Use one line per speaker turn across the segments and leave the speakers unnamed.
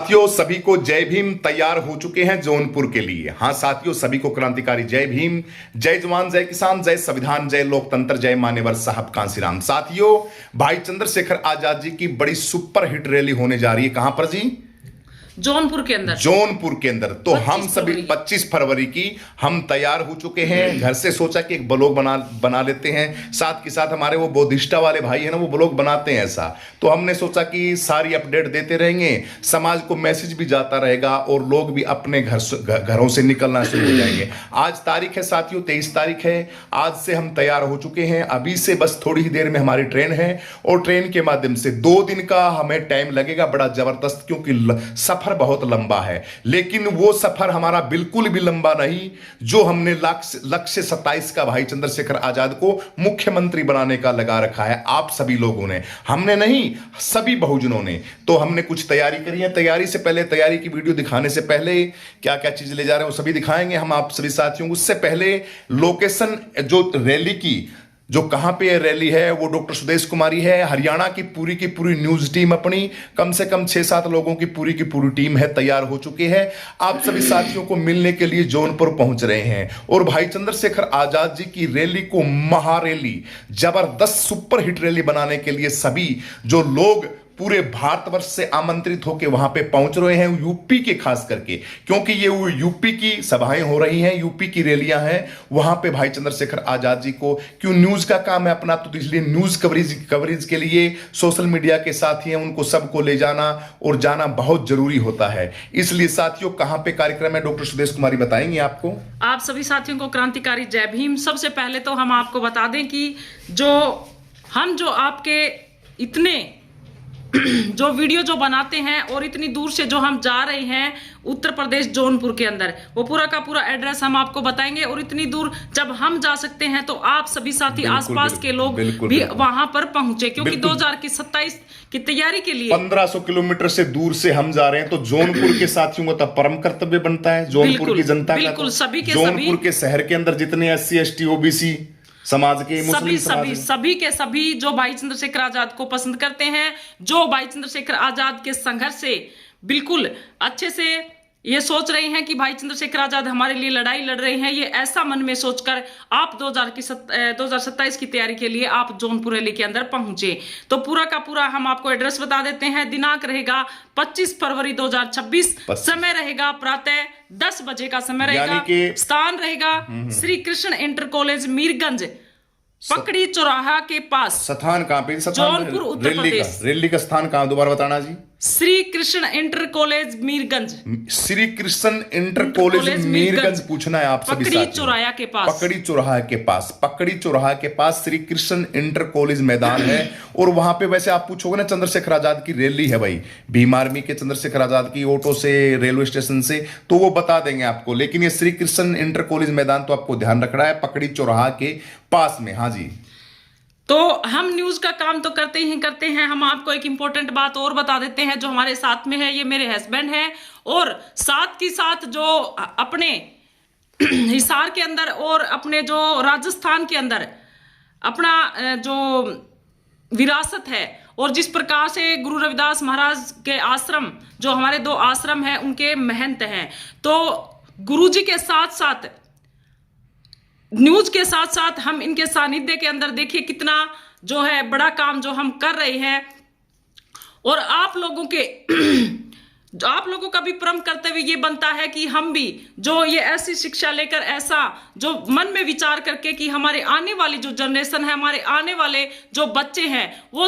साथियों सभी को जय भीम। तैयार हो चुके हैं जौनपुर के लिए। हाँ साथियों, सभी को क्रांतिकारी जय भीम। जय जवान जय किसान, जय संविधान, जय लोकतंत्र, जय मान्यवर साहब कांसीराम। साथियों, भाई चंद्रशेखर आजाद जी की बड़ी सुपर हिट रैली होने जा रही है। कहां पर जी?
जौनपुर के अंदर।
जौनपुर के अंदर। तो हम सभी 25 फरवरी की हम तैयार हो चुके हैं। घर से सोचा कि एक ब्लॉग बना लेते हैं। साथ के साथ हमारे वो बोधिष्टा वाले भाई है ना, वो ब्लॉग बनाते हैं ऐसा। तो हमने सोचा कि सारी अपडेट देते रहेंगे, समाज को मैसेज भी जाता रहेगा और लोग भी अपने घरों से निकलना शुरू हो जाएंगे। आज तारीख है साथियों, 23 तारीख है। आज से हम तैयार हो चुके हैं। अभी से बस थोड़ी ही देर में हमारी ट्रेन है और ट्रेन के माध्यम से 2 दिन का हमें टाइम लगेगा बड़ा जबरदस्त, क्योंकि सफर बहुत लंबा है। लेकिन वो सफर हमारा बिल्कुल भी लंबा नहीं जो हमने लक्ष्य 27 का भाई चंद्रशेखर आजाद को मुख्यमंत्री बनाने का लगा रखा है। आप सभी लोगों ने, हमने नहीं, सभी बहुजनों ने। तो हमने कुछ तैयारी करी है। तैयारी से पहले, तैयारी की वीडियो दिखाने से पहले क्या क्या चीज ले जा रहे हैं वो सभी दिखाएंगे हम आप सभी साथियों को। उससे पहले लोकेशन जो रैली की, जो कहां पे रैली है, वो डॉक्टर सुदेश कुमारी है। हरियाणा की पूरी न्यूज टीम अपनी कम से कम 6-7 लोगों की पूरी टीम है, तैयार हो चुकी है। आप सभी साथियों को मिलने के लिए जौनपुर पहुंच रहे हैं और भाई चंद्रशेखर आजाद जी की रैली को महारैली, जबरदस्त सुपर हिट रैली बनाने के लिए सभी जो लोग पूरे भारतवर्ष से आमंत्रित होकर वहां पे पहुंच रहे हैं, यूपी के खास करके, क्योंकि ये यूपी की सभाएं हो रही हैं, यूपी की रैलियां हैं। वहां पे भाई चंद्रशेखर आजाद जी को, क्यों न्यूज का काम है अपना, तो इसलिए न्यूज कवरेज के लिए सोशल मीडिया के साथी हैं, उनको सबको ले जाना और जाना बहुत जरूरी होता है। इसलिए साथियों, कहां पे कार्यक्रम है डॉक्टर सुदेश कुमारी बताएंगे आपको।
आप सभी साथियों को क्रांतिकारी जय भीम। सबसे पहले तो हम आपको बता दें कि जो आपके इतने जो वीडियो जो बनाते हैं और इतनी दूर से जो हम जा रहे हैं उत्तर प्रदेश जौनपुर के अंदर, वो पूरा का पूरा एड्रेस हम आपको बताएंगे। और इतनी दूर जब हम जा सकते हैं तो आप सभी साथी आसपास के लोग भी वहां पर पहुंचे, क्योंकि 2027 की तैयारी के लिए
1500 किलोमीटर से दूर से हम जा रहे हैं। तो जौनपुर के साथियों को तब परम कर्तव्य बनता है, जौनपुर की जनता का, जौनपुर के शहर के अंदर जितने SC ST OBC समाज के,
सभी के सभी जो भाई चंद्रशेखर आजाद को पसंद करते हैं, जो भाई चंद्रशेखर आजाद के संघर्ष से बिल्कुल अच्छे से ये सोच रहे हैं कि भाई चंद्रशेखर आजाद हमारे लिए लड़ाई लड़ रहे हैं, ये ऐसा मन में सोचकर आप 2027 की तैयारी के लिए आप जौनपुर रैली के अंदर पहुंचे। तो पूरा का पूरा हम आपको एड्रेस बता देते हैं। दिनांक रहेगा 25 फरवरी 2026। समय रहेगा प्रातः 10 बजे का समय रहेगा। स्थान रहेगा श्री कृष्ण इंटर कॉलेज मीरगंज, पकड़ी चौराहा के पास।
स्थान कहां पे?
जौनपुर उत्तर प्रदेश।
रैली का स्थान कहां, दोबारा बताना जी।
Shri Krishna inter college Mirganj.
Shri Krishna inter college Mirganj पूछना है आप सभी साथियों।
पकड़ी चौराहा के पास,
पकड़ी चौराहा के पास, पकड़ी चौराहा के पास श्री कृष्ण इंटर कॉलेज मैदान है। और वहां पे वैसे आप पूछोगे ना, चंद्रशेखर आजाद की रैली है भाई, भीम आर्मी के चंद्रशेखर आजाद की ऑटो से, रेलवे स्टेशन से, तो वो बता देंगे आपको। लेकिन ये श्री कृष्ण इंटर कॉलेज मैदान तो आपको ध्यान रखना है, पकड़ी चौराहा के पास में। हाँ जी।
तो हम न्यूज का काम तो करते हैं। हम आपको एक इंपॉर्टेंट बात और बता देते हैं। जो हमारे साथ में है, ये मेरे हस्बैंड हैं, और साथ के साथ जो अपने हिसार के अंदर और अपने जो राजस्थान के अंदर अपना जो विरासत है, और जिस प्रकार से गुरु रविदास महाराज के आश्रम, जो हमारे 2 आश्रम हैं, उनके महंत हैं। तो गुरुजी के साथ साथ, न्यूज के साथ साथ हम इनके सानिध्य के अंदर देखिए कितना जो है बड़ा काम जो हम कर रहे हैं। और आप लोगों का भी परम कर्तव्य ये बनता है कि हम भी जो ये ऐसी शिक्षा लेकर, ऐसा जो मन में विचार करके कि हमारे आने वाली जो जनरेशन है, हमारे आने वाले जो बच्चे हैं, वो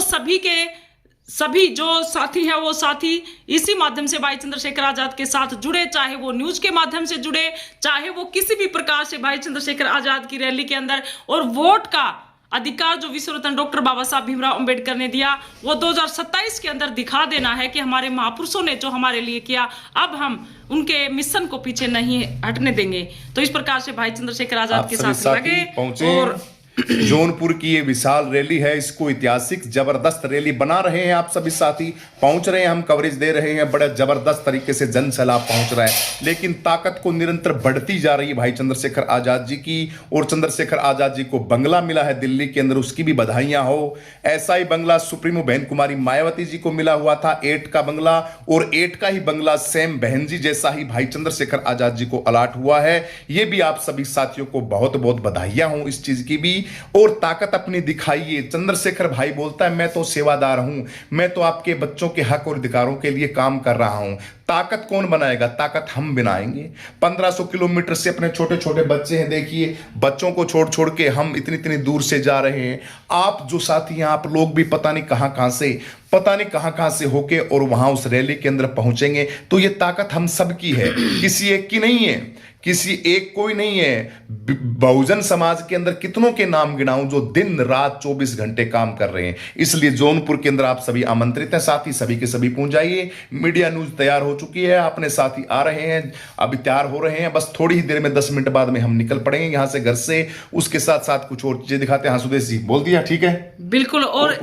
सभी जो साथी हैं, वो साथी इसी माध्यम से भाई चंद्रशेखर आजाद के साथ जुड़े, चाहे वो न्यूज के माध्यम से जुड़े, चाहे वो किसी भी प्रकार से भाई चंद्रशेखर आजाद की रैली के अंदर। और वोट का अधिकार जो विश्व रत्न डॉक्टर बाबा साहब भीमराव अंबेडकर ने दिया, वो 2027 के अंदर दिखा देना है कि हमारे महापुरुषों ने जो हमारे लिए किया, अब हम उनके मिशन को पीछे नहीं हटने देंगे। तो इस प्रकार से भाई चंद्रशेखर आजाद के साथ लगे और
जौनपुर की ये विशाल रैली है, इसको ऐतिहासिक जबरदस्त रैली बना रहे हैं आप सभी साथी, पहुंच रहे हैं, हम कवरेज दे रहे हैं, बड़े जबरदस्त तरीके से जन सैलाब पहुंच रहा है। लेकिन ताकत को निरंतर बढ़ती जा रही है भाई चंद्रशेखर आजाद जी की। और चंद्रशेखर आजाद जी को बंगला मिला है दिल्ली के अंदर, उसकी भी बधाइयां हो। ऐसा ही बंगला सुप्रीमो बहन कुमारी मायावती जी को मिला हुआ था, 8 का बंगला, और 8 का ही बंगला सेम बहन जी जैसा ही भाई चंद्रशेखर आजाद जी को अलॉट हुआ है। ये भी आप सभी साथियों को बहुत बहुत बधाइयां हो इस चीज की भी। और ताकत अपनी दिखाइए। चंद्रशेखर भाई बोलता है मैं तो सेवादार हूं, मैं तो आपके बच्चों के हक और अधिकारों के लिए काम कर रहा हूं। ताकत कौन बनाएगा? ताकत हम बनाएंगे। 1500 किलोमीटर से अपने छोटे छोटे बच्चे हैं, देखिए बच्चों को छोड़ छोड़ के हम इतनी इतनी दूर से जा रहे हैं। आप जो साथी हैं, आप लोग भी पता नहीं कहां से, पता नहीं कहां से होके और वहां उस रैली के अंदर पहुंचेंगे। तो ये ताकत हम सब की है, किसी एक की नहीं है, किसी एक कोई नहीं है। बहुजन समाज के अंदर कितनों के नाम गिनाऊं जो दिन रात 24 घंटे काम कर रहे हैं। इसलिए जौनपुर के अंदर आप सभी आमंत्रित हैं, साथी सभी के सभी पहुंच जाइए। मीडिया न्यूज तैयार हो चुकी है, अपने साथी आ रहे हैं, अभी तैयार हो रहे हैं, बस थोड़ी ही देर में 10 मिनट बाद में हम निकल पड़ेंगे यहां से, घर से। उसके साथ साथ कुछ और चीजें दिखाते हैं। हाँ सुदेश जी बोल दिया, ठीक है
बिल्कुल। और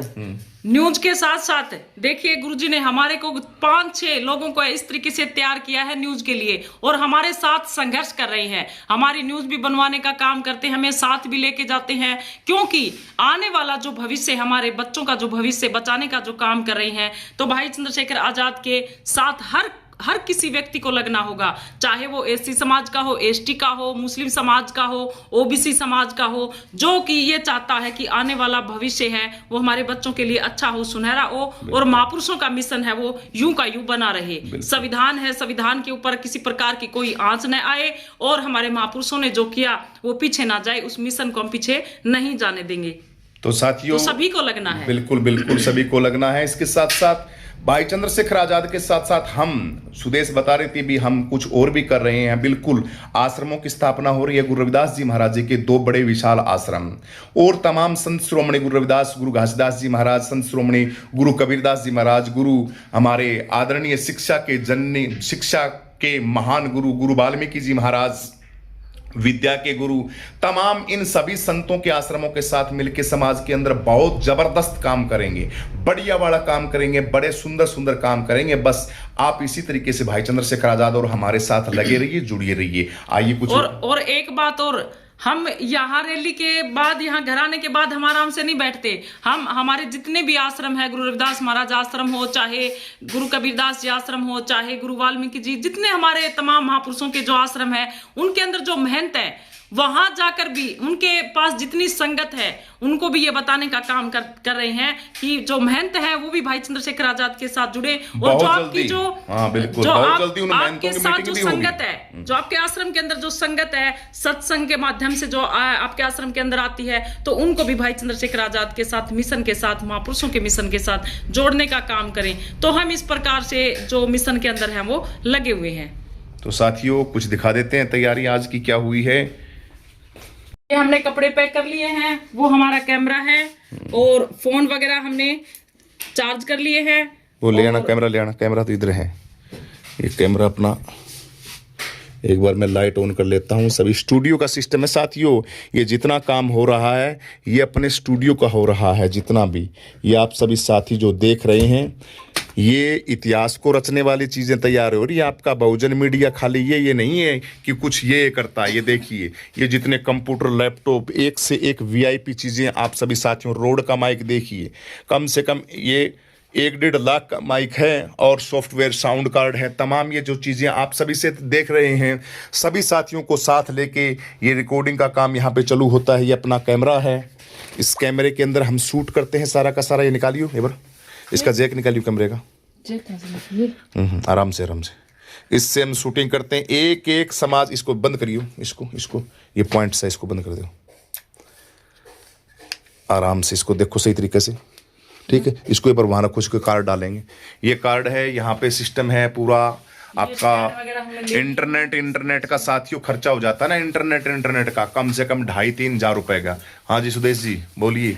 न्यूज के साथ साथ देखिए गुरुजी ने हमारे को 5-6 लोगों को इस तरीके से तैयार किया है न्यूज के लिए, और हमारे साथ संघर्ष कर रहे हैं, हमारी न्यूज भी बनवाने का काम करते हैं, हमें साथ भी लेके जाते हैं, क्योंकि आने वाला जो भविष्य, हमारे बच्चों का जो भविष्य बचाने का जो काम कर रहे हैं। तो भाई चंद्रशेखर आजाद के साथ हर किसी व्यक्ति को लगना होगा, चाहे वो एससी समाज का हो, एसटी का हो, मुस्लिम समाज का हो, ओबीसी समाज का हो, जो कि ये चाहता है कि आने वाला भविष्य है वो हमारे बच्चों के लिए अच्छा हो, सुनहरा हो, और महापुरुषों का मिशन है वो यूं का यूं बना रहे। संविधान है, संविधान के ऊपर किसी प्रकार की कोई आंच न आए, और हमारे महापुरुषों ने जो किया वो पीछे ना जाए, उस मिशन को हम पीछे नहीं जाने देंगे।
तो साथियों
तो सभी को लगना है,
बिल्कुल बिल्कुल सभी को लगना है। इसके साथ साथ भाई चंद्रशेखर आजाद के साथ साथ हम, सुदेश बता रही थी भी, हम कुछ और भी कर रहे हैं। बिल्कुल आश्रमों की स्थापना हो रही है। गुरु रविदास जी महाराज जी के 2 बड़े विशाल आश्रम, और तमाम संत श्रोमणी गुरु रविदास, गुरु घासीदास जी महाराज, संत श्रोमणी गुरु कबीरदास जी महाराज, गुरु हमारे आदरणीय शिक्षा के जननी, शिक्षा के महान गुरु गुरु वाल्मीकि जी महाराज, विद्या के गुरु, तमाम इन सभी संतों के आश्रमों के साथ मिलकर समाज के अंदर बहुत जबरदस्त काम करेंगे, बढ़िया वाला काम करेंगे, बड़े सुंदर सुंदर काम करेंगे। बस आप इसी तरीके से भाई चंद्रशेखर आजाद और हमारे साथ लगे रहिए, जुड़िए रहिए। आइए कुछ
और एक बात और, हम यहाँ रैली के बाद, यहाँ घर आने के बाद हम आराम से नहीं बैठते। हम, हमारे जितने भी आश्रम है, गुरु रविदास महाराज आश्रम हो, चाहे गुरु कबीरदास जी आश्रम हो, चाहे गुरु वाल्मीकि जी, जितने हमारे तमाम महापुरुषों के जो आश्रम है, उनके अंदर जो महंत है, वहां जाकर भी उनके पास जितनी संगत है, उनको भी ये बताने का काम कर रहे हैं कि जो महंत है वो भी भाई चंद्रशेखर आजाद के साथ जुड़े। और जो आपकी जो आपके साथ जो संगत है, जो आपके आश्रम के अंदर जो संगत है, सत्संग के माध्यम से जो आपके आश्रम के अंदर आती है, तो उनको भी भाई चंद्रशेखर आजाद के साथ, मिशन के साथ, महापुरुषों के मिशन के साथ जोड़ने का काम करें। तो हम इस प्रकार से जो मिशन के अंदर है वो लगे हुए हैं।
तो साथियों कुछ दिखा देते हैं, तैयारी आज की क्या हुई है।
ये हमने कपड़े पैक कर लिए हैं, वो हमारा कैमरा है, और फोन वगैरह हमने चार्ज कर लिए हैं।
वो ले आना कैमरा, ले आना कैमरा, तो इधर है ये कैमरा अपना। एक बार मैं लाइट ऑन कर लेता हूँ। सभी स्टूडियो का सिस्टम है साथियों, ये जितना काम हो रहा है ये अपने स्टूडियो का हो रहा है, जितना भी ये आप सभी साथी जो देख रहे हैं, ये इतिहास को रचने वाली चीज़ें तैयार हो रही है। आपका बहुजन मीडिया खाली ये नहीं है कि कुछ ये करता है। ये देखिए, ये जितने कंप्यूटर, लैपटॉप, एक से एक वीआईपी चीज़ें आप सभी साथियों, रोड का माइक देखिए, कम से कम ये 1-1.5 लाख का माइक है, और सॉफ्टवेयर, साउंड कार्ड है, तमाम ये जो चीज़ें आप सभी से देख रहे हैं, सभी साथियों को साथ लेके ये रिकॉर्डिंग का काम यहाँ पे चालू होता है। ये अपना कैमरा है, इस कैमरे के अंदर हम शूट करते हैं सारा का सारा। ये निकालियो एक बार, इसका जैक निकालियो कैमरे का, आराम से आराम से, इससे हम शूटिंग करते हैं। एक एक समाज, इसको बंद करियो, इसको ये पॉइंट्स है, इसको बंद कर दो आराम से, इसको देखो सही तरीके से, ठीक है। इसको एक बार वहाँ रखो, इसको कार्ड डालेंगे। ये कार्ड है, यहाँ पे सिस्टम है पूरा आपका। इंटरनेट का साथियों खर्चा हो जाता है ना, इंटरनेट का कम से कम 2,500-3,000 रुपए का। हाँ जी सुदेश जी बोलिए।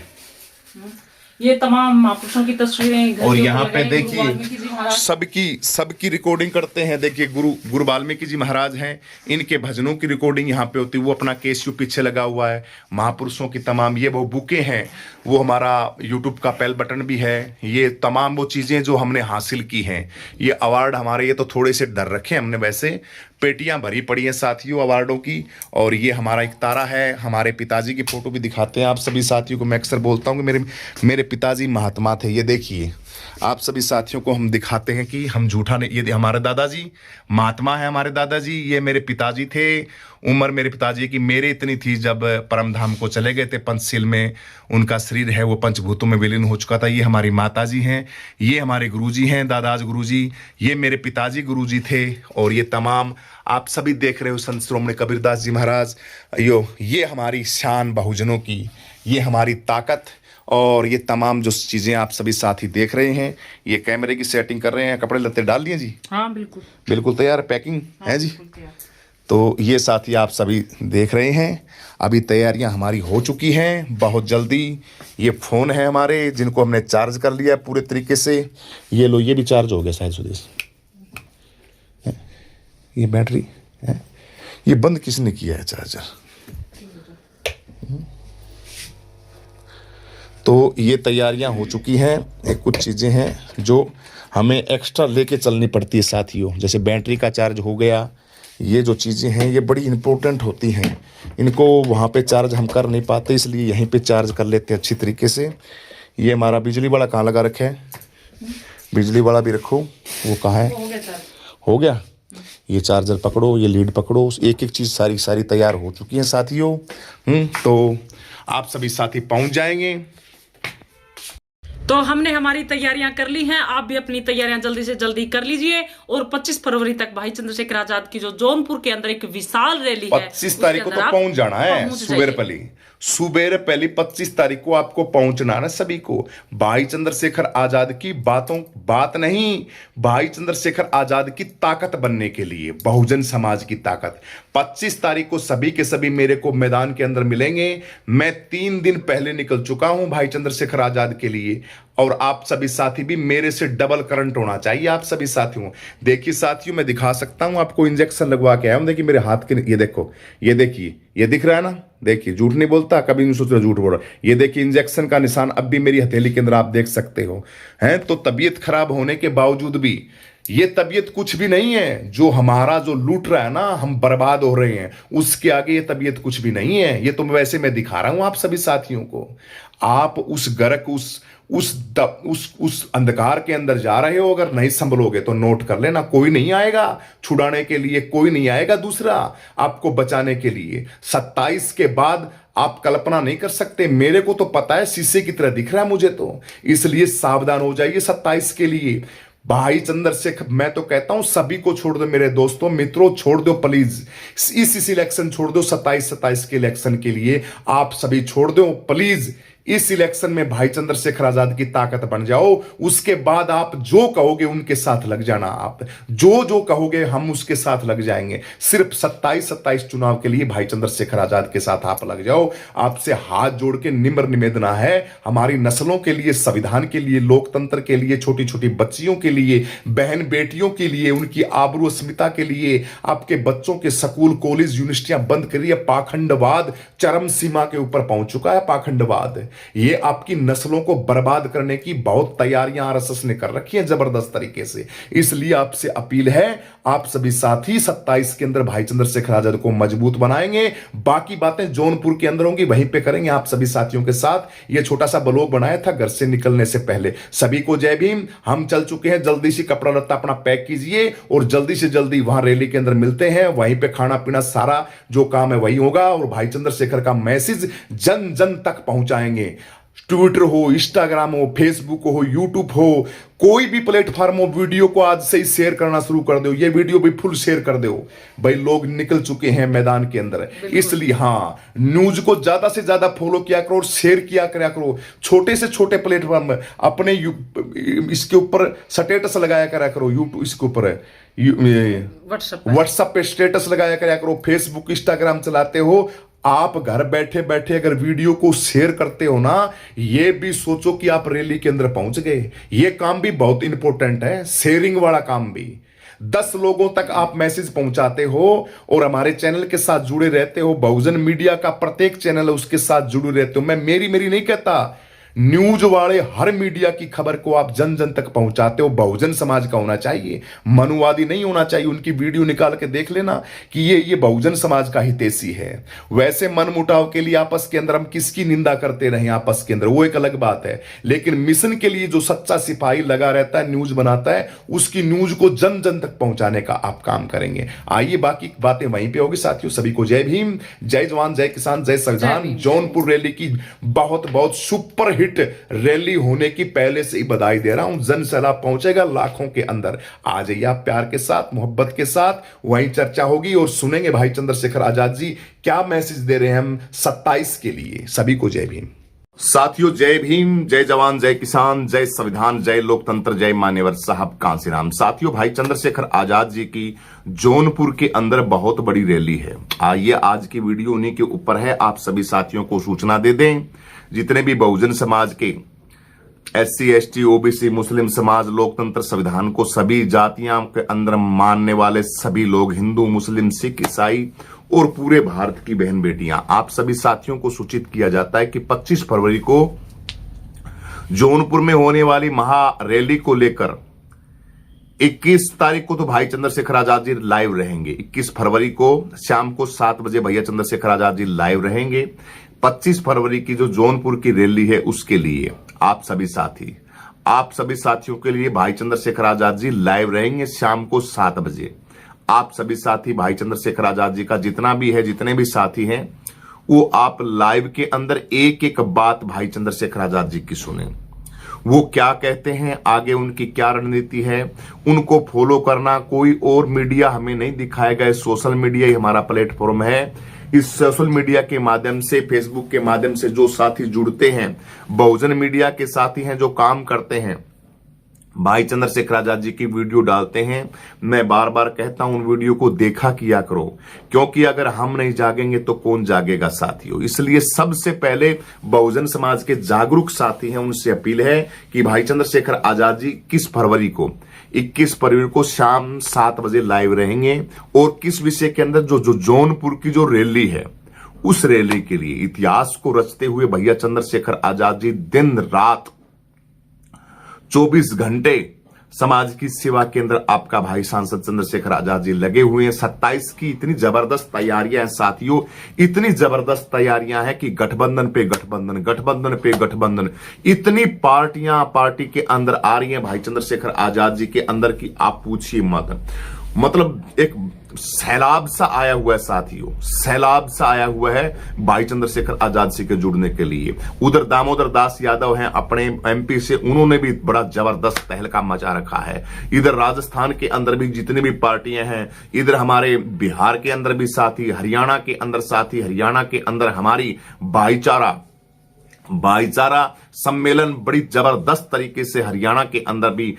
ये तमाम महापुरुषों की तस्वीरें घर
और
के
यहाँ
ऊपर
पे
लगाई। गुरु वाल्मीकि जी
देखिए
महाराज।
सबकी रिकॉर्डिंग करते हैं। देखिए गुरु वाल्मीकि जी महाराज हैं, इनके भजनों की रिकॉर्डिंग यहाँ पे होती है। वो अपना केसयू पीछे लगा हुआ है। महापुरुषों की तमाम ये वो बुकें हैं, वो हमारा यूट्यूब का बेल बटन भी है। ये तमाम वो चीज़ें जो हमने हासिल की हैं, ये अवार्ड हमारे, ये तो थोड़े से डर रखे हमने, वैसे पेटियां भरी पड़ी हैं साथियों अवार्डों की। और ये हमारा एक तारा है, हमारे पिताजी की फोटो भी दिखाते हैं आप सभी साथियों को। मैं अक्सर बोलता हूँ कि मेरे पिताजी महात्मा थे। ये देखिए आप सभी साथियों को हम दिखाते हैं कि हम झूठा नहीं। ये हमारे दादाजी महात्मा है, हमारे दादाजी। ये मेरे पिताजी थे। उम्र मेरे पिताजी की मेरे इतनी थी जब परम धाम को चले गए थे पंचशील में। उनका शरीर है वो पंचभूतों में विलीन हो चुका था। ये हमारी माताजी हैं, ये हमारे गुरुजी हैं, दादाज गुरुजी। ये मेरे पिताजी गुरुजी थे। और ये तमाम आप सभी देख रहे हो संत श्रोमणी कबीरदास जी महाराज। ये हमारी शान बहुजनों की, ये हमारी ताकत। और ये तमाम जो चीज़ें आप सभी साथी देख रहे हैं, ये कैमरे की सेटिंग कर रहे हैं। कपड़े लत्ते डाल दिए जी?
हाँ बिल्कुल
बिल्कुल तैयार, पैकिंग है जी।
बिल्कुल तैयार।
तो ये साथी आप सभी देख रहे हैं, अभी तैयारियां हमारी हो चुकी हैं। बहुत जल्दी ये फ़ोन है हमारे, जिनको हमने चार्ज कर लिया पूरे तरीके से। ये लो, ये भी चार्ज हो गया शायद सुदेश। ये बैटरी है, ये बंद किसने किया है चार्जर? तो ये तैयारियां हो चुकी हैं। कुछ चीज़ें हैं जो हमें एक्स्ट्रा लेके चलनी पड़ती है साथियों, जैसे बैटरी का चार्ज हो गया। ये जो चीज़ें हैं ये बड़ी इंपॉर्टेंट होती हैं, इनको वहाँ पे चार्ज हम कर नहीं पाते, इसलिए यहीं पे चार्ज कर लेते हैं अच्छी तरीके से। ये हमारा बिजली वाला कहाँ लगा रखा है? बिजली वाला भी रखो, वो कहाँ है? हो गया। ये चार्जर पकड़ो, ये लीड पकड़ो, एक एक चीज़ सारी तैयार हो चुकी हैं साथियों। तो आप सभी साथी पहुँच जाएंगे।
तो हमने हमारी तैयारियां कर ली हैं, आप भी अपनी तैयारियां जल्दी से जल्दी कर लीजिए। और 25 फरवरी तक भाई चंद्रशेखर आजाद की जो जौनपुर के अंदर एक विशाल रैली है,
25 तारीख को तो पहुंच जाना है। सुबेर पहली 25 तारीख को आपको पहुंचना है सभी को। भाई चंद्रशेखर आजाद की बात नहीं, भाई चंद्रशेखर आजाद की ताकत बनने के लिए, बहुजन समाज की ताकत। 25 तारीख को सभी के सभी मेरे को मैदान के अंदर मिलेंगे। मैं 3 दिन पहले निकल चुका हूं भाई चंद्रशेखर आजाद के लिए। और आप सभी साथी भी मेरे से डबल करंट होना चाहिए आप सभी साथियों। देखिए साथियों, मैं दिखा सकता हूं आपको, इंजेक्शन लगवा के आया हूं। देखिए मेरे हाथ के, ये देखो, ये देखिए, ये दिख रहा है ना? देखिए, झूठ नहीं बोलता, कभी नहीं सोच रहा झूठ बोल रहा। ये देखिए इंजेक्शन का निशान अब भी मेरी हथेली के अंदर आप देख सकते हो। हैं तो तबीयत खराब होने के बावजूद भी ये तबीयत कुछ भी नहीं है। जो हमारा जो लूट रहा है ना, हम बर्बाद हो रहे हैं, उसके आगे ये तबीयत कुछ भी नहीं है। ये तो वैसे मैं दिखा रहा हूं आप सभी साथियों को। आप उस गर्क उस अंधकार के अंदर जा रहे हो, अगर नहीं संभलोगे तो नोट कर लेना, कोई नहीं आएगा छुड़ाने के लिए, कोई नहीं आएगा दूसरा आपको बचाने के लिए। 27 के बाद आप कल्पना नहीं कर सकते। मेरे को तो पता है, शीशे की तरह दिख रहा है मुझे तो, इसलिए सावधान हो जाइए 27 के लिए। भाई चंद्रशेखर, मैं तो कहता हूं सभी को छोड़ दो, मेरे दोस्तों मित्रों छोड़ दो प्लीज। इस इलेक्शन छोड़ दो, 27 के इलेक्शन के लिए आप सभी छोड़ दो प्लीज। इस इलेक्शन में भाई चंद्रशेखर आजाद की ताकत बन जाओ। उसके बाद आप जो कहोगे उनके साथ लग जाना। आप जो कहोगे हम उसके साथ लग जाएंगे। सिर्फ 27 चुनाव के लिए भाई चंद्रशेखर आजाद के साथ आप लग जाओ। आपसे हाथ जोड़ के निम्र निवेदना है, हमारी नस्लों के लिए, संविधान के लिए, लोकतंत्र के लिए, छोटी छोटी बच्चियों के लिए, बहन बेटियों के लिए, उनकी आबरू अस्मिता के लिए, आपके बच्चों के स्कूल कॉलेज यूनिवर्सिटियां बंद करिए। पाखंडवाद चरम सीमा के ऊपर पहुंच चुका है। पाखंडवाद, ये आपकी नस्लों को बर्बाद करने की बहुत तैयारियां आरएसएस ने कर रखी हैं जबरदस्त तरीके से। इसलिए आपसे अपील है, आप सभी साथी 27 के अंदर भाई चंद्रशेखर आजाद को मजबूत बनाएंगे। बाकी बातें जौनपुर के अंदर होंगी, वहीं पे करेंगे आप सभी साथियों के साथ। ये छोटा सा ब्लॉग बनाया था घर से निकलने से पहले। सभी को जय भीम। हम चल चुके हैं, जल्दी से कपड़ा लत्ता अपना पैक कीजिए और जल्दी से जल्दी वहां रैली के अंदर मिलते हैं। वहीं पे खाना पीना सारा जो काम है वही होगा। और भाई चंद्रशेखर का मैसेज जन जन तक पहुंचाएंगे। ट्विटर हो, इंस्टाग्राम हो, फेसबुक हो, यूट्यूब हो, कोई भी प्लेटफॉर्म हो, वीडियो को आज से ही शेयर करना शुरू कर दो। ये वीडियो भी फुल शेयर कर दो भाई। लोग निकल चुके हैं मैदान के अंदर, इसलिए हाँ, न्यूज को ज्यादा से ज्यादा फॉलो किया करो और शेयर किया करो। छोटे से छोटे प्लेटफॉर्म अपने इसके ऊपर स्टेटस लगाया करो। यूट्यूब इसके ऊपर व्हाट्सएप पे स्टेटस लगाया करो। फेसबुक इंस्टाग्राम चलाते हो, आप घर बैठे बैठे अगर वीडियो को शेयर करते हो ना, ये भी सोचो कि आप रैली के अंदर पहुंच गए। ये काम भी बहुत इंपॉर्टेंट है, शेयरिंग वाला काम भी। 10 लोगों तक आप मैसेज पहुंचाते हो और हमारे चैनल के साथ जुड़े रहते हो। बहुजन मीडिया का प्रत्येक चैनल है उसके साथ जुड़े रहते हो। मैं मेरी नहीं कहता, न्यूज वाले हर मीडिया की खबर को आप जन जन तक पहुंचाते हो। बहुजन समाज का होना चाहिए, मनुवादी नहीं होना चाहिए। उनकी वीडियो निकाल के देख लेना कि ये बहुजन समाज का हितैषी है। वैसे मन मुटाव के लिए आपस के अंदर हम किसकी निंदा करते रहे आपस के अंदर, वो एक अलग बात है। लेकिन मिशन के लिए जो सच्चा सिपाही लगा रहता है, न्यूज बनाता है, उसकी न्यूज को जन जन तक पहुंचाने का आप काम करेंगे। आइए बाकी बातें वहीं पे होगी साथियों। सभी को जय भीम, जय जवान, जय किसान, जय संविधान। जौनपुर रैली की बहुत सुपर हिट रैली होने की पहले से ही बधाई दे रहा हूं। जन सैलाब पहुंचेगा लाखों के अंदर। आ जाइए आप प्यार के साथ, मोहब्बत के साथ, वहीं चर्चा होगी और सुनेंगे भाई चंद्रशेखर आजाद जी क्या मैसेज दे रहे हैं हम 27 के लिए। सभी को जय भीम साथियों, जय भीम, जय जवान, जय किसान, जय संविधान, जय लोकतंत्र, जय मान्यवर साहब कांसीराम। साथियों, भाई चंद्रशेखर आजाद जी की जौनपुर के अंदर बहुत बड़ी रैली है। आइए आज की वीडियो उन्हीं के ऊपर है। आप सभी साथियों को सूचना दे दें, जितने भी बहुजन समाज के SC ST OBC मुस्लिम समाज, लोकतंत्र, संविधान को सभी जातियां के अंदर मानने वाले सभी लोग, हिंदू, मुस्लिम, सिख, ईसाई और पूरे भारत की बहन बेटियां, आप सभी साथियों को सूचित किया जाता है कि 25 फरवरी को जौनपुर में होने वाली महा रैली को लेकर 21 तारीख को तो भाई चंद्रशेखर आजाद जी लाइव रहेंगे। 21 फरवरी को शाम को 7 बजे भैया चंद्रशेखर आजाद जी लाइव रहेंगे। 25 फरवरी की जो जौनपुर की रैली है उसके लिए आप सभी साथियों के लिए भाई चंद्रशेखर आजाद जी लाइव रहेंगे शाम को 7 बजे। आप सभी साथी भाई चंद्रशेखर आजाद जी का जितना भी है, जितने भी साथी हैं, वो आप लाइव के अंदर एक एक बात भाई चंद्रशेखर आजाद जी की सुने। वो क्या कहते हैं, आगे उनकी क्या रणनीति है, उनको फॉलो करना। कोई और मीडिया हमें नहीं दिखाएगा, सोशल मीडिया ही हमारा प्लेटफॉर्म है। इस सोशल मीडिया के माध्यम से, फेसबुक के माध्यम से जो साथी जुड़ते हैं, बहुजन मीडिया के साथी हैं जो काम करते हैं, भाई चंद्रशेखर आजाद जी की वीडियो डालते हैं। मैं बार बार कहता हूं, उन वीडियो को देखा किया करो, क्योंकि अगर हम नहीं जागेंगे तो कौन जागेगा साथियों। इसलिए सबसे पहले बहुजन समाज के जागरूक साथी हैं, उनसे अपील है कि भाई चंद्रशेखर आजाद जी 21 फरवरी को शाम 7 बजे लाइव रहेंगे। और किस विषय के अंदर, जो जौनपुर की जो रैली है, उस रैली के लिए इतिहास को रचते हुए भैया चंद्रशेखर आजाद जी दिन रात 24 घंटे समाज की सेवा के अंदर आपका भाई सांसद चंद्रशेखर आजाद जी लगे हुए हैं। 27 की इतनी जबरदस्त तैयारियां हैं साथियों, इतनी जबरदस्त तैयारियां हैं कि गठबंधन पे गठबंधन, गठबंधन पे गठबंधन, इतनी पार्टी के अंदर आ रही हैं भाई चंद्रशेखर आजाद जी के अंदर की आप पूछिए मत। मतलब एक सैलाब सा आया हुआ है साथियों, सैलाब सा आया हुआ है भाई चंद्रशेखर आजाद जी के जुड़ने के लिए। उधर दामोदर दास यादव हैं अपने MP से, उन्होंने भी बड़ा जबरदस्त तहलका मचा रखा है। इधर राजस्थान के अंदर भी जितनी भी पार्टियां हैं, इधर हमारे बिहार के अंदर भी साथी, हरियाणा के अंदर साथी, हरियाणा के अंदर हमारी भाईचारा सम्मेलन बड़ी जबरदस्त तरीके से हरियाणा के अंदर भी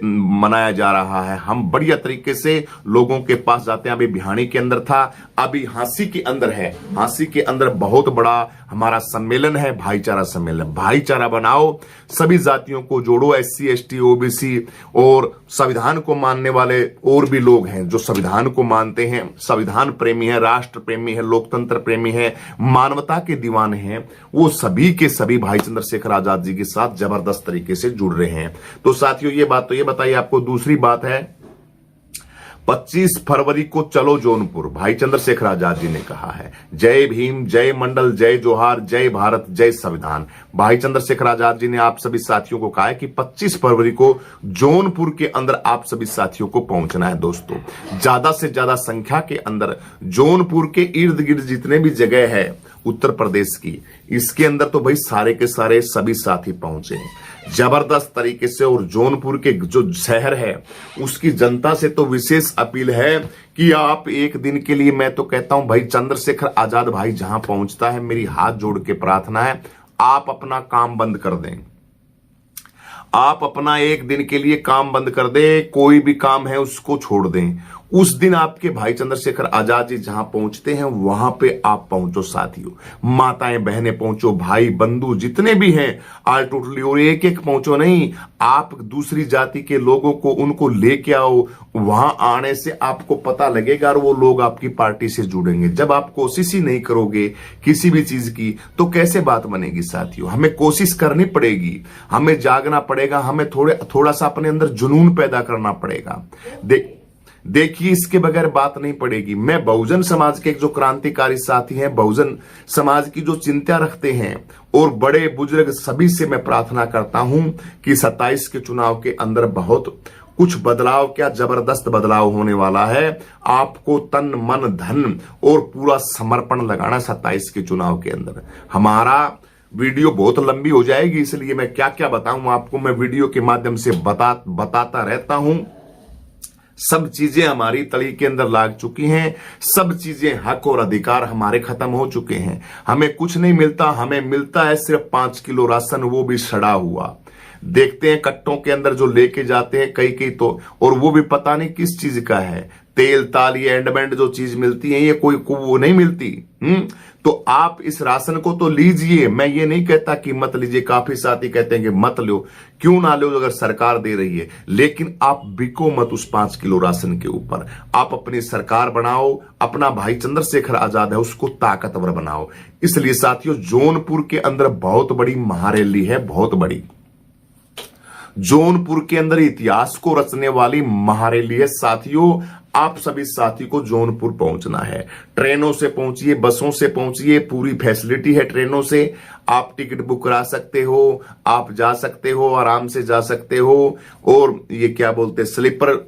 मनाया जा रहा है। हम बढ़िया तरीके से लोगों के पास जाते हैं। अभी भिवानी के अंदर था, अभी हांसी के अंदर है। हांसी के अंदर बहुत बड़ा हमारा सम्मेलन है, भाईचारा सम्मेलन। भाईचारा बनाओ, सभी जातियों को जोड़ो, SC ST OBC और संविधान को मानने वाले और भी लोग हैं जो संविधान को मानते हैं, संविधान प्रेमी है, राष्ट्र प्रेमी है, लोकतंत्र प्रेमी है, मानवता के दीवाने हैं, वो सभी के सभी भाई चंद्रशेखर आजाद जी के साथ जबरदस्त तरीके से जुड़ रहे हैं। तो साथियों, ये बात तो ये बताइए आपको। दूसरी बात है, 25 फरवरी को चलो जौनपुर, भाई चंद्रशेखर आजाद जी ने कहा है। जय भीम, जय मंडल, जय जोहार, जय भारत, जय संविधान। भाई चंद्रशेखर आजाद जी ने आप सभी साथियों को कहा है कि 25 फरवरी को जौनपुर के अंदर आप सभी साथियों को पहुंचना है। दोस्तों, ज्यादा से ज्यादा संख्या के अंदर जौनपुर के इर्द गिर्द जितने भी जगह है उत्तर प्रदेश की, इसके अंदर तो भाई सारे के सारे सभी साथी पहुंचे जबरदस्त तरीके से। और जौनपुर के जो शहर है उसकी जनता से तो विशेष अपील है कि आप एक दिन के लिए, मैं तो कहता हूं भाई चंद्रशेखर आजाद भाई जहां पहुंचता है, मेरी हाथ जोड़ के प्रार्थना है, आप अपना काम बंद कर दें। आप अपना एक दिन के लिए काम बंद कर दें, कोई भी काम है उसको छोड़ दें उस दिन आपके भाई चंद्रशेखर आजाद जी जहां पहुंचते हैं वहां पे आप पहुंचो साथियों, माताएं बहनें पहुंचो, भाई बंधु जितने भी हैं आल टोटली, और एक एक पहुंचो नहीं, आप दूसरी जाति के लोगों को उनको लेके आओ। वहां आने से आपको पता लगेगा और वो लोग आपकी पार्टी से जुड़ेंगे। जब आप कोशिश ही नहीं करोगे किसी भी चीज की तो कैसे बात बनेगी साथियों। हमें कोशिश करनी पड़ेगी, हमें जागना पड़ेगा, हमें थोड़ा सा अपने अंदर जुनून पैदा करना पड़ेगा। देखिए इसके बगैर बात नहीं पड़ेगी। मैं बहुजन समाज के एक जो क्रांतिकारी साथी हैं, बहुजन समाज की जो चिंता रखते हैं और बड़े बुजुर्ग सभी से मैं प्रार्थना करता हूं कि 27 के चुनाव के अंदर बहुत कुछ बदलाव, क्या जबरदस्त बदलाव होने वाला है। आपको तन मन धन और पूरा समर्पण लगाना 27 के चुनाव के अंदर। हमारा वीडियो बहुत लंबी हो जाएगी, इसलिए मैं क्या क्या बताऊं आपको, मैं वीडियो के माध्यम से बताता रहता हूं। सब चीजें हमारी तली के अंदर लाग चुकी हैं, सब चीजें हक और अधिकार हमारे खत्म हो चुके हैं। हमें कुछ नहीं मिलता, हमें मिलता है सिर्फ 5 किलो राशन, वो भी सड़ा हुआ। देखते हैं कट्टों के अंदर जो लेके जाते हैं कई तो, और वो भी पता नहीं किस चीज का है। तेल ताल ये एंडमेंट जो चीज मिलती है ये कोई वो नहीं मिलती। तो आप इस राशन को तो लीजिए, मैं ये नहीं कहता कि मत लीजिए। काफी साथी कहते हैं कि मत लो, क्यों ना लो अगर सरकार दे रही है, लेकिन आप बिको मत उस 5 किलो राशन के ऊपर। आप अपनी सरकार बनाओ, अपना भाई चंद्रशेखर आजाद है उसको ताकतवर बनाओ। इसलिए साथियों जौनपुर के अंदर बहुत बड़ी महारैली है, बहुत बड़ी। जौनपुर के अंदर इतिहास को रचने वाली महारैली है साथियों। आप सभी साथी को जौनपुर पहुंचना है। ट्रेनों से पहुंचिए, बसों से पहुंचिए, पूरी फैसिलिटी है ट्रेनों से। आप टिकट बुक करा सकते हो, आप जा सकते हो, आराम से जा सकते हो। और ये क्या बोलते हैं,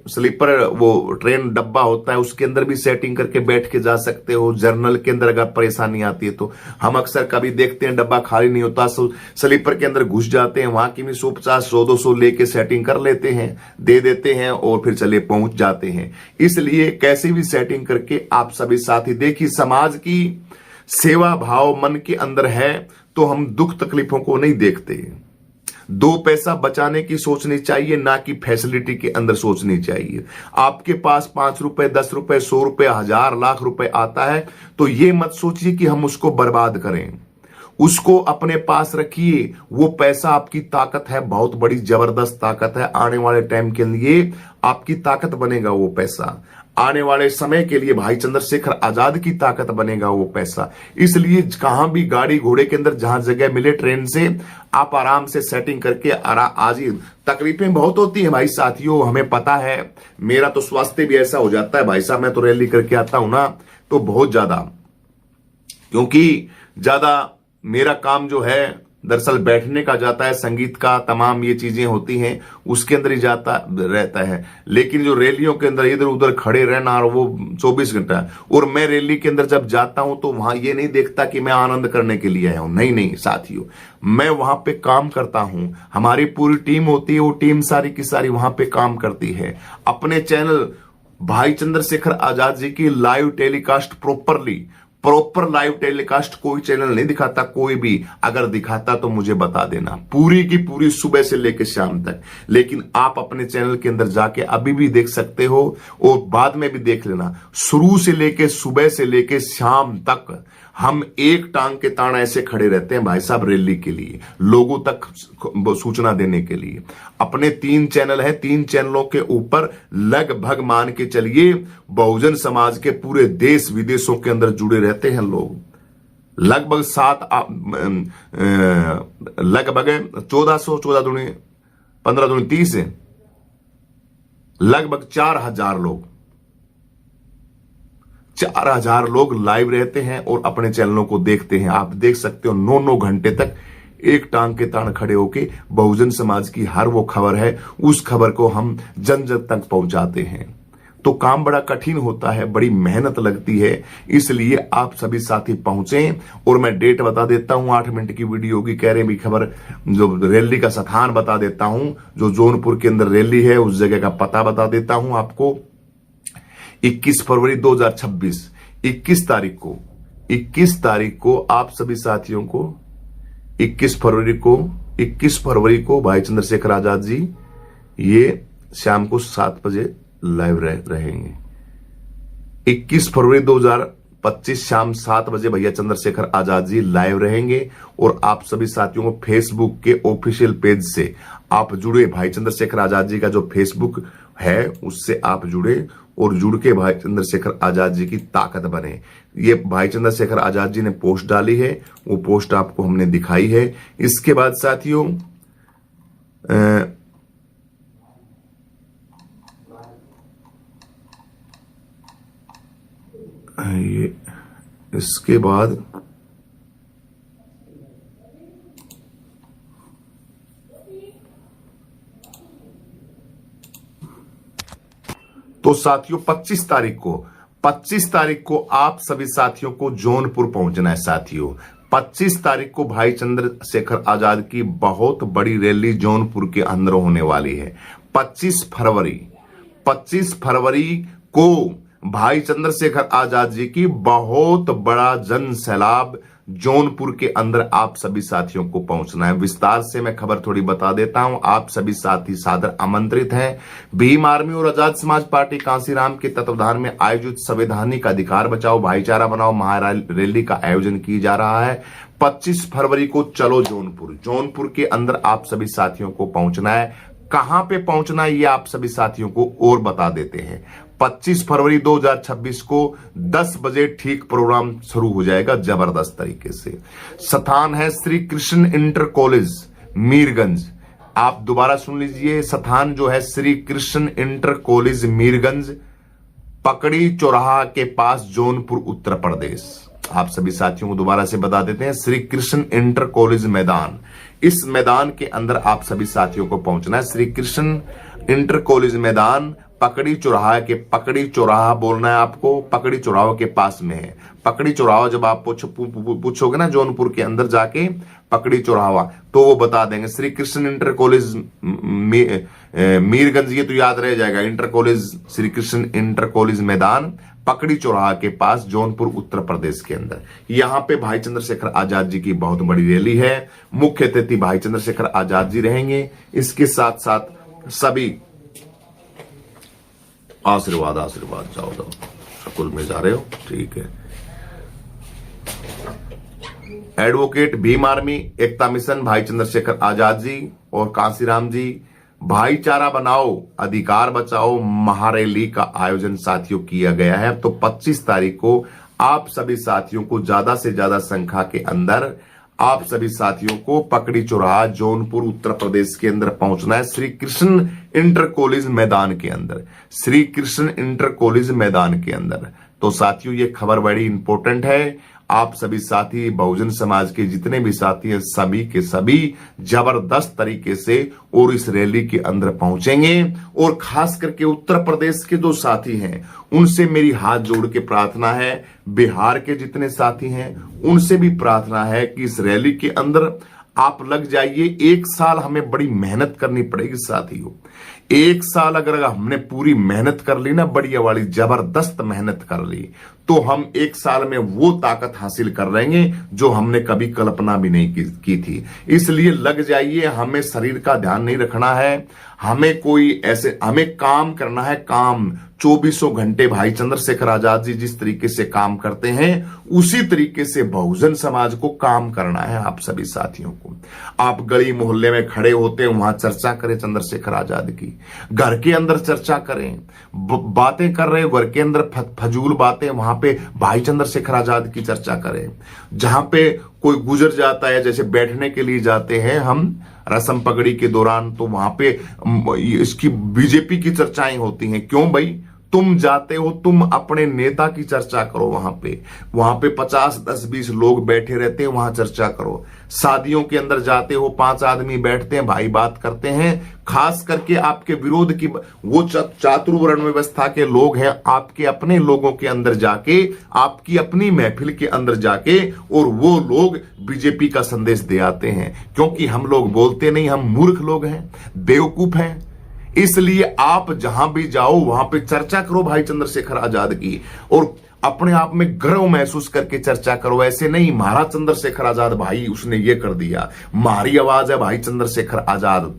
स्लीपर वो ट्रेन डब्बा होता है उसके अंदर भी सेटिंग करके बैठ के जा सकते हो। जर्नल के अंदर अगर परेशानी आती है तो हम अक्सर कभी देखते हैं डब्बा खाली नहीं होता, स्लीपर के अंदर घुस जाते हैं, वहां की भी 150, 100-200 लेके सेटिंग कर लेते हैं, दे देते हैं और फिर चले पहुंच जाते हैं। इसलिए कैसे भी सेटिंग करके आप सभी साथी, देखिए समाज की सेवा भाव मन के अंदर है तो हम दुख तकलीफों को नहीं देखते। 2 पैसा बचाने की सोचनी चाहिए, ना कि फैसिलिटी के अंदर सोचनी चाहिए। आपके पास 5 रुपए, 10 रुपए, 100 रुपए, 1000, लाख रुपए आता है तो ये मत सोचिए कि हम उसको बर्बाद करें। उसको अपने पास रखिए। वो पैसा आपकी ताकत है, बहुत बड़ी जबरदस्त ताकत है। आने वाले टाइम के लिए आपकी ताकत बनेगा वो पैसा। आने वाले समय के लिए भाई चंद्रशेखर आजाद की ताकत बनेगा वो पैसा। इसलिए कहां भी गाड़ी घोड़े के अंदर जहां जगह मिले ट्रेन से आप आराम से सेटिंग करके आज ही तकलीफें बहुत होती है भाई साथियों, हमें पता है। मेरा तो स्वास्थ्य भी ऐसा हो जाता है भाई साहब, मैं तो रैली करके आता हूं ना तो बहुत ज्यादा, क्योंकि ज्यादा मेरा काम जो है दरअसल बैठने का जाता है, संगीत का तमाम ये चीजें होती हैं उसके अंदर ही जाता रहता है। लेकिन जो रैलियों के अंदर इधर उधर खड़े रहना और वो 24 घंटा, और मैं रैली के अंदर जब जाता हूं तो वहां ये नहीं देखता कि मैं आनंद करने के लिए आया हूं। नहीं साथियों, मैं वहां पे काम करता हूं। हमारी पूरी टीम होती है, वो टीम सारी की सारी वहां पे काम करती है। अपने चैनल भाई चंद्रशेखर आजाद जी की live telecast proper live telecast कोई चैनल नहीं दिखाता, कोई भी अगर दिखाता तो मुझे बता देना, पूरी की पूरी सुबह से लेकर शाम तक। लेकिन आप अपने चैनल के अंदर जाके अभी भी देख सकते हो और बाद में भी देख लेना। शुरू से लेके सुबह से लेके शाम तक हम एक टांग के तान ऐसे खड़े रहते हैं भाई साहब रैली के लिए, लोगों तक सूचना देने के लिए। अपने 3 चैनल है, 3 चैनलों के ऊपर लगभग मान के चलिए बहुजन समाज के पूरे देश विदेशों के अंदर जुड़े रहते हैं लोग। लगभग 1400, 14 दूनी 15 दूनी 30, लगभग 4000 लोग 4000 लोग लाइव रहते हैं और अपने चैनलों को देखते हैं। आप देख सकते हो 9-9 घंटे तक एक टांग के तान खड़े होके बहुजन समाज की हर वो खबर है, उस खबर को हम जन जन तक पहुंचाते हैं। तो काम बड़ा कठिन होता है, बड़ी मेहनत लगती है। इसलिए आप सभी साथी पहुंचे और मैं डेट बता देता हूं, 8 मिनट की वीडियो होगी, कह रहे भी खबर, जो रैली का स्थान बता देता हूं, जो जौनपुर के अंदर रैली है उस जगह का पता बता देता हूं आपको। 21 फरवरी 2026, 21 तारीख को आप सभी साथियों को 21 फरवरी को भाई चंद्रशेखर आजाद जी ये शाम को 7 बजे लाइव रहेंगे। 21 फरवरी 2025 शाम 7 बजे भैया चंद्रशेखर आजाद जी लाइव रहेंगे और आप सभी साथियों को फेसबुक के ऑफिशियल पेज से आप जुड़े। भाई चंद्रशेखर आजाद जी का जो फेसबुक है उससे आप जुड़े और जुड़ के भाई चंद्रशेखर आजाद जी की ताकत बने। ये भाई चंद्रशेखर आजाद जी ने पोस्ट डाली है, वो पोस्ट आपको हमने दिखाई है। इसके बाद साथियों ये इसके बाद तो साथियों 25 तारीख को आप सभी साथियों को जौनपुर पहुंचना है। साथियों 25 तारीख को भाई चंद्रशेखर आजाद की बहुत बड़ी रैली जौनपुर के अंदर होने वाली है। 25 फरवरी को भाई चंद्रशेखर आजाद जी की बहुत बड़ा जन सैलाब जौनपुर के अंदर आप सभी साथियों को पहुंचना है। विस्तार से मैं खबर थोड़ी बता देता हूं। आप सभी साथी सादर आमंत्रित हैं। भीम आर्मी और आजाद समाज पार्टी कांसीराम के तत्वाधान में आयोजित संवैधानिक अधिकार बचाओ भाईचारा बनाओ महारैली का आयोजन किया जा रहा है। 25 फरवरी को चलो जौनपुर के अंदर आप सभी साथियों को पहुंचना है। कहां पे पहुंचना है ये आप सभी साथियों को और बता देते हैं। 25 फरवरी 2026 को 10 बजे ठीक प्रोग्राम शुरू हो जाएगा जबरदस्त तरीके से। स्थान है श्री कृष्ण इंटर कॉलेज मीरगंज। आप दोबारा सुन लीजिए, स्थान जो है श्री कृष्ण इंटर कॉलेज मीरगंज, पकड़ी चौराहा के पास जौनपुर उत्तर प्रदेश। आप सभी साथियों को दोबारा से बता देते हैं, श्री कृष्ण इंटर कॉलेज मैदान। इस मैदान के अंदर आप सभी साथियों को पहुंचना है। श्री कृष्ण इंटर कॉलेज मैदान, पकड़ी चौराहा बोलना है आपको। पकड़ी चौराहा के पास में है। पकड़ी चौराहा जब आप पूछोगे ना जौनपुर के अंदर जाके पकड़ी चौराहा, तो वो बता देंगे श्री कृष्ण इंटर कॉलेज मीरगंज। ये तो याद रह जाएगा। Inter college Shri Krishna inter college मैदान, पकड़ी चौराहा के पास जौनपुर उत्तर प्रदेश के अंदर। यहां पे भाई चंद्रशेखर आजाद जी की बहुत बड़ी रैली है। मुख्य अतिथि भाई चंद्रशेखर आजाद जी रहेंगे। इसके साथ साथ सभी आशीर्वाद जाओ स्कूल में जा रहे हो, ठीक है। एडवोकेट भीम आर्मी एकता मिशन भाई चंद्रशेखर आजाद जी और कांसीराम जी, भाईचारा बनाओ अधिकार बचाओ महारैली का आयोजन साथियों किया गया है। तो 25 तारीख को आप सभी साथियों को ज्यादा से ज्यादा संख्या के अंदर आप सभी साथियों को पकड़ी चौराहा जौनपुर उत्तर प्रदेश के अंदर पहुंचना है। श्री कृष्ण इंटर कॉलेज मैदान के अंदर, श्री कृष्ण इंटर कॉलेज मैदान के अंदर। तो साथियों ये खबर बड़ी इंपॉर्टेंट है। आप सभी साथी बहुजन समाज के जितने भी साथी हैं सभी के सभी जबरदस्त तरीके से और इस रैली के अंदर पहुंचेंगे। और खास करके उत्तर प्रदेश के जो साथी हैं उनसे मेरी हाथ जोड़ के प्रार्थना है, बिहार के जितने साथी हैं उनसे भी प्रार्थना है कि इस रैली के अंदर आप लग जाइए। 1 साल हमें बड़ी मेहनत करनी पड़ेगी साथियों। 1 साल अगर हमने पूरी मेहनत कर ली ना, बढ़िया वाली जबरदस्त मेहनत कर ली, तो हम 1 साल में वो ताकत हासिल कर लेंगे जो हमने कभी कल्पना भी नहीं की थी। इसलिए लग जाइए। हमें शरीर का ध्यान नहीं रखना है, हमें काम करना है। काम 24 घंटे भाई चंद्रशेखर आजाद जी जिस तरीके से काम करते हैं उसी तरीके से बहुजन समाज को काम करना है। आप सभी साथियों को, आप गली मोहल्ले में खड़े होते हैं वहां चर्चा करें चंद्रशेखर आजाद की, घर के अंदर चर्चा करें। बातें कर रहे हो घर के अंदर फजूल बातें, वहां पे भाई चंद्रशेखर आजाद की चर्चा करें। जहां पे कोई गुजर जाता है, जैसे बैठने के लिए जाते हैं हम रस्म पगड़ी के दौरान, तो वहां पे इसकी बीजेपी की चर्चाएं होती हैं। क्यों भाई? तुम जाते हो, तुम अपने नेता की चर्चा करो। वहां पे 50, 10, 20 लोग बैठे रहते हैं, वहां चर्चा करो। शादियों के अंदर जाते हो, 5 आदमी बैठते हैं, भाई बात करते हैं। खास करके आपके विरोध की वो चातुर्वर्ण व्यवस्था के लोग हैं, आपके अपने लोगों के अंदर जाके, आपकी अपनी महफिल के अंदर जाके, और वो लोग बीजेपी का संदेश दे आते हैं। क्योंकि हम लोग बोलते नहीं, हम मूर्ख लोग हैं, बेवकूफ हैं। इसलिए आप जहां भी जाओ वहां पे चर्चा करो भाई चंद्रशेखर आजाद की, और अपने आप में गर्व महसूस करके चर्चा करो। ऐसे नहीं महाराज चंद्रशेखर आजाद भाई उसने ये कर दिया, हमारी आवाज है भाई चंद्रशेखर आजाद।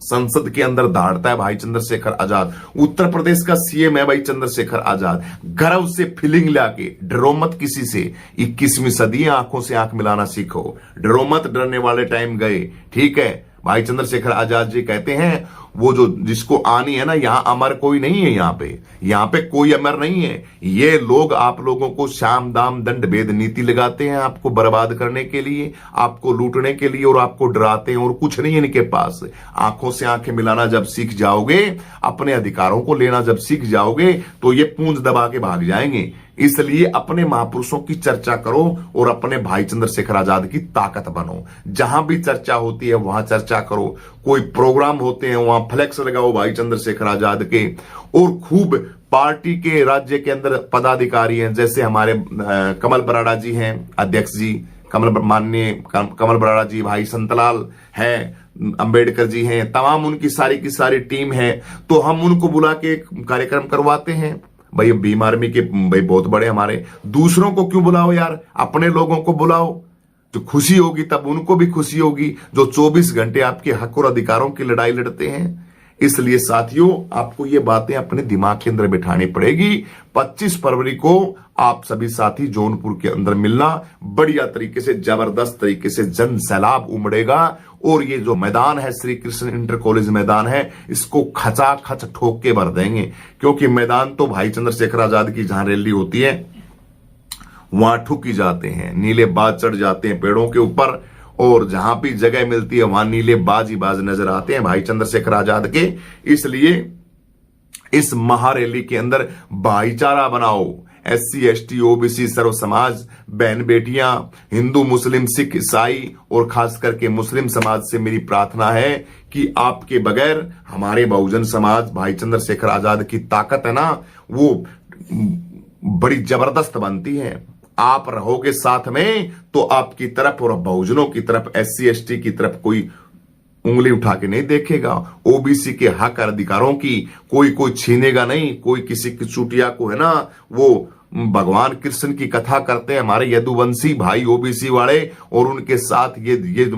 संसद के अंदर दहाड़ता है भाई चंद्रशेखर आजाद। उत्तर प्रदेश का सीएम है भाई चंद्रशेखर आजाद। गर्व से फीलिंग लाके डरो मत किसी से। 21वीं सदी है, आंखों से आंख मिलाना सीखो। डरो मत, डरने वाले टाइम गए। ठीक है, भाई चंद्रशेखर आजाद जी कहते हैं वो जो जिसको आनी है ना, यहां अमर कोई नहीं है। यहां पे कोई अमर नहीं है। ये लोग आप लोगों को शाम दाम दंड भेद नीति लगाते हैं, आपको बर्बाद करने के लिए, आपको लूटने के लिए, और आपको डराते हैं, और कुछ नहीं है इनके पास। आंखों से आंखें मिलाना जब सीख जाओगे, अपने अधिकारों को लेना जब सीख जाओगे, तो ये पूंछ दबा के भाग जाएंगे। इसलिए अपने महापुरुषों की चर्चा करो और अपने भाई चंद्रशेखर आजाद की ताकत बनो। जहां भी चर्चा होती है वहां चर्चा करो। कोई प्रोग्राम होते हैं वहां फ्लेक्स लगाओ भाई चंद्रशेखर आजाद के। और खूब पार्टी के राज्य के अंदर पदाधिकारी हैं, जैसे हमारे कमल बराड़ा जी हैं, अध्यक्ष जी माननीय कमल बराड़ा जी, भाई संतलाल है, अंबेडकर जी हैं, तमाम उनकी सारी की सारी टीम है। तो हम उनको बुला के कार्यक्रम करवाते हैं। भाई भीम आर्मी के भाई बहुत बड़े हमारे, दूसरों को क्यों बुलाओ यार, अपने लोगों को बुलाओ। जो खुशी होगी तब उनको भी खुशी होगी, जो 24 घंटे आपके हक और अधिकारों की लड़ाई लड़ते हैं। इसलिए साथियों, आपको ये बातें अपने दिमाग के अंदर बिठानी पड़ेगी। 25 फरवरी को आप सभी साथी जौनपुर के अंदर मिलना। बढ़िया तरीके से, जबरदस्त तरीके से जन सैलाब उमड़ेगा। और ये जो मैदान है, श्री कृष्ण इंटर कॉलेज मैदान है, इसको खचाखच ठोक के भर देंगे। क्योंकि मैदान तो भाई चंद्रशेखर आजाद की जहां रैली होती है वहां ठुकी जाते हैं, नीले बाज चढ़ जाते हैं पेड़ों के ऊपर, और जहां भी जगह मिलती है वहां नीले बाज ही बाज नजर आते हैं भाई चंद्रशेखर आजाद के। इसलिए इस महारैली के अंदर भाईचारा बनाओ। SC ST OBC सर्व समाज, बहन बेटियां, हिंदू मुस्लिम सिख ईसाई और खास करके मुस्लिम समाज से मेरी प्रार्थना है कि आपके बगैर हमारे बहुजन समाज, भाई चंद्रशेखर आजाद की ताकत है ना, वो बड़ी जबरदस्त बनती है। आप रहोगे साथ में तो आपकी तरफ और बहुजनों की तरफ, SC ST की तरफ कोई उंगली उठा के नहीं देखेगा। OBC के हक अधिकारों की कोई छीनेगा नहीं। कोई किसी की चुटिया को है ना, वो भगवान कृष्ण की कथा करते हैं हमारे यदुवंशी भाई OBC वाले, और उनके साथ ये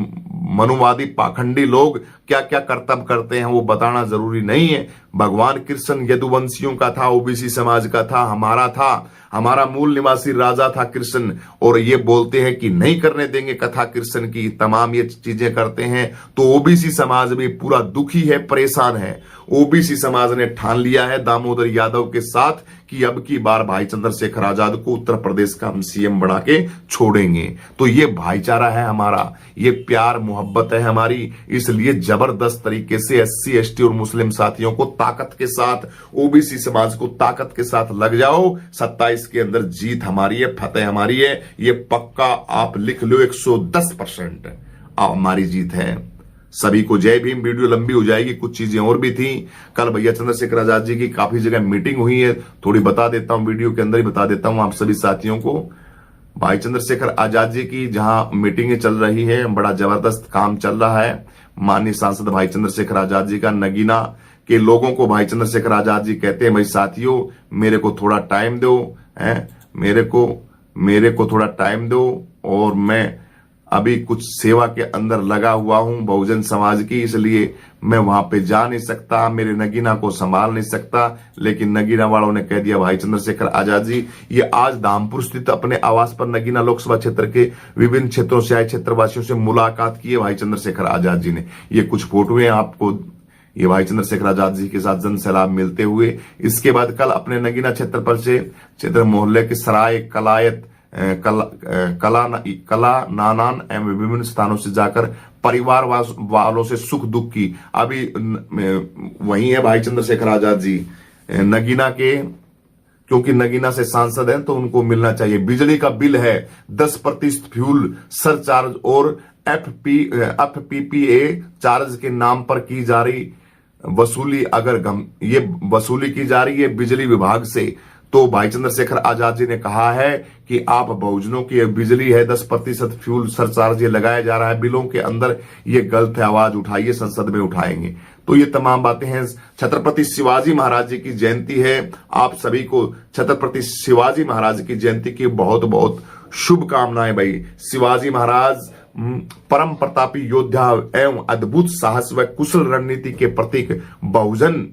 मनुवादी पाखंडी लोग क्या क्या कर्तव्य करते हैं वो बताना जरूरी नहीं है। भगवान कृष्ण यदुवंशियों का था, OBC समाज का था, हमारा था। हमारा मूल निवासी राजा था कृष्ण। और ये बोलते हैं कि नहीं करने देंगे कथा कृष्ण की, तमाम ये चीजें करते हैं। तो OBC समाज भी पूरा दुखी है, परेशान है। OBC समाज ने ठान लिया है दामोदर यादव के साथ कि अब की बार भाई चंद्रशेखर आजाद को उत्तर प्रदेश का हम CM बना के छोड़ेंगे। तो ये भाईचारा है हमारा, ये प्यार मोहब्बत है हमारी। इसलिए जबरदस्त तरीके से SC ST और मुस्लिम साथियों को ताकत के साथ, OBC समाज को ताकत के साथ लग जाओ। 27 के अंदर जीत हमारी है, फतेह हमारी है, ये पक्का आप लिख लो। 110% हमारी जीत है। सभी को जय भीम। वीडियो लंबी हो जाएगी, कुछ चीजें और भी थी। कल भैया चंद्रशेखर आजाद जी की काफी जगह मीटिंग हुई है, थोड़ी बता देता हूं, वीडियो के अंदर ही बता देता हूं आप सभी साथियों को। भाई चंद्रशेखर आजाद जी की जहां मीटिंगें चल रही है, बड़ा जबरदस्त काम चल रहा है। माननीय सांसद भाई चंद्रशेखर आजाद जी का नगीना के लोगों को भाई चंद्रशेखर आजाद जी कहते हैं, भाई साथियों मेरे को थोड़ा टाइम दो, मेरे को थोड़ा टाइम दो, और मैं अभी कुछ सेवा के अंदर लगा हुआ हूं बहुजन समाज की, इसलिए मैं वहां पे जा नहीं सकता, मेरे नगीना को संभाल नहीं सकता। लेकिन नगीना वालों ने कह दिया भाई चंद्रशेखर आजाद जी, ये आज धामपुर स्थित अपने आवास पर नगीना लोकसभा क्षेत्र के विभिन्न क्षेत्रों से आए क्षेत्रवासियों से मुलाकात की है भाई चंद्रशेखर आजाद जी ने। ये कुछ फोटो है आपको, ये भाई चंद्रशेखर आजाद जी के साथ जन सैलाब मिलते हुए। इसके बाद कल अपने नगीना क्षेत्र पर से क्षेत्र मोहल्ले के सराय कलायत कला नानान एवं विभिन्न स्थानों से जाकर परिवार वालों से सुख दुख की। अभी वही है भाई चंद्रशेखर आजाद जी नगीना के, क्योंकि नगीना से सांसद हैं तो उनको मिलना चाहिए। बिजली का बिल है 10% फ्यूल सरचार्ज और FPPA चार्ज के नाम पर की जा रही वसूली, अगर ये वसूली की जा रही है बिजली विभाग से, तो भाई चंद्रशेखर आजाद जी ने कहा है कि आप बहुजनों की बिजली है 10% फ्यूल सरचार्ज ये लगाया जा रहा है बिलों के अंदर, ये गलत है, आवाज उठाइए, संसद में उठाएंगे। तो ये तमाम बातें हैं। छत्रपति शिवाजी महाराज जी की जयंती है, आप सभी को छत्रपति शिवाजी महाराज की जयंती की बहुत बहुत शुभकामनाएं। भाई शिवाजी महाराज परम प्रतापी योद्धा एवं अद्भुत साहस व कुशल रणनीति के प्रतीक बहुजन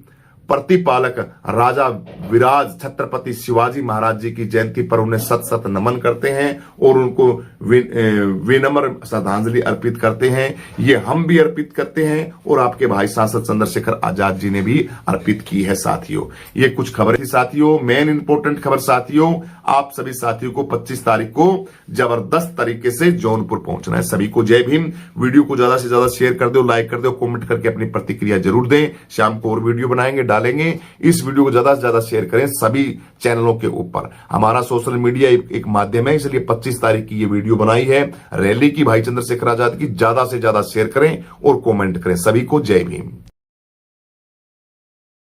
प्रतिपालक राजा विराज छत्रपति शिवाजी महाराज जी की जयंती पर उन्हें सत सत नमन करते हैं और उनको विनम्र श्रद्धांजलि अर्पित करते हैं। ये हम भी अर्पित करते हैं और आपके भाई सांसद चंद्रशेखर आजाद जी ने भी अर्पित की है साथियों। ये कुछ खबर थी साथियों, मेन इंपोर्टेंट खबर साथियों। आप सभी साथियों को 25 तारीख को जबरदस्त तरीके से जौनपुर पहुंचना है। सभी को जय भीम। वीडियो को ज्यादा से ज्यादा शेयर कर दो, लाइक कर दो, कमेंट करके अपनी प्रतिक्रिया जरूर दें। शाम को और वीडियो बनाएंगे, डालेंगे। इस वीडियो को ज्यादा से ज्यादा शेयर करें सभी चैनलों के ऊपर। हमारा सोशल मीडिया एक माध्यम है, इसलिए 25 तारीख की ये वीडियो बनाई है रैली की भाई चंद्रशेखर आजाद की। ज्यादा से ज्यादा शेयर करें और कमेंट करें। सभी को जय भीम।